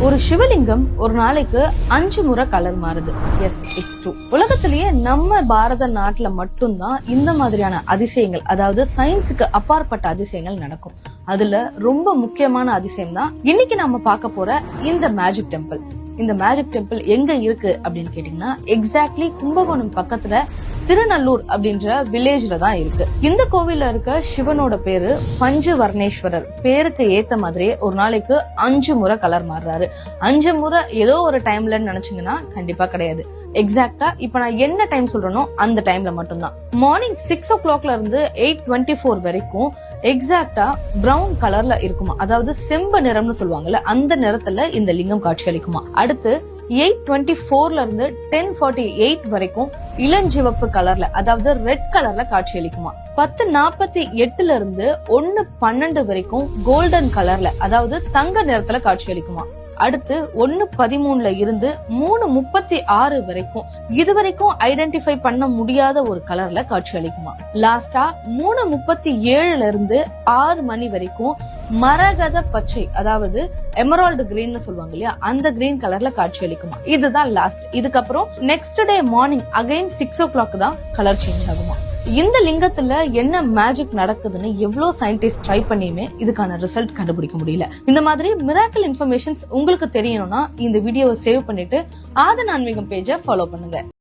ஒரு சிவலிங்கம் ஒரு நாளைக்கு 5 முறை கலர் மாறுது. Yes, it's true. உலகத்திலேயே நம்ம பாரத நாட்டுல மட்டும்தான் இந்த மாதிரியான அதிசயங்கள், அதாவது சயின்ஸுக்கு அப்பாற்பட்ட அதிசயங்கள் நடக்கும். அதுல ரொம்ப முக்கியமான அதிசயம் தான் இன்னைக்கு நாம பார்க்க போற இந்த மேஜிக் டெம்பிள். இந்த மேஜிக் டெம்பிள் எங்க இருக்கு அப்படின்னு கேட்டீங்கன்னா, எக்ஸாக்ட்லி கும்பகோணம் பக்கத்துல திருநல்லூர் அப்படின்ற வில்லேஜ்ல தான் இருக்கு. இந்த கோவில்ல இருக்க சிவனோட பேரு பஞ்சவர்ணேஸ்வரர். பேருக்கு ஏத்த மாதிரியே ஒரு நாளைக்கு 5 முறை கலர் மாறுறாரு. 5 முறை ஏதோ ஒரு டைம்ல நினைச்சீங்கன்னா கண்டிப்பா கிடையாது. எக்ஸாக்டா இப்ப நான் என்ன டைம் சொல்றேனோ அந்த டைம்ல மட்டும்தான். மார்னிங் 6 o'clock இருந்து 8:24 வரைக்கும் எக்ஸாக்டா பிரவுன் கலர்ல இருக்குமா, அதாவது செம்பு நிறம்னு சொல்லுவாங்கல்ல, அந்த நிறத்துல இந்த லிங்கம் காட்சி அளிக்குமா. அடுத்து 8:24 இருந்து 10:48 வரைக்கும் இளஞ்சிவப்பு கலர்ல, அதாவது ரெட் கலர்ல காட்சி அளிக்குமா. 10:48 இருந்து 1:12 வரைக்கும் கோல்டன் கலர்ல, அதாவது தங்க நிறத்துல காட்சி அளிக்குமா. அடுத்து 1:13 இருந்து 3:36 வரைக்கும் இதுவரைக்கும் ஐடென்டிஃபை பண்ண முடியாத ஒரு கலர்ல காட்சி அளிக்குமா. லாஸ்டா 3:37 இருந்து 6 மணி வரைக்கும் மரகத பச்சை, அதாவது எமரால்டு கிரீன் சொல்லுவாங்க இல்லையா, அந்த கிரீன் கலர்ல காட்சி அளிக்குமா. இதுதான் லாஸ்ட். இதுக்கப்புறம் next day morning again 6 o'clock தான் கலர் சேஞ்ச் ஆகுமா. இந்த லிங்கத்துல என்ன மேஜிக் நடக்குதுன்னு எவ்வளவு சயின்டிஸ்ட் ட்ரை பண்ணியுமே இதுக்கான ரிசல்ட் கண்டுபிடிக்க முடியல. இந்த மாதிரி மிராக்கிள் இன்ஃபர்மேஷன்ஸ் உங்களுக்கு தெரியணும்னா இந்த வீடியோவை சேவ் பண்ணிட்டு ஆதன் ஆன்மீகம் பேஜை ஃபாலோ பண்ணுங்க.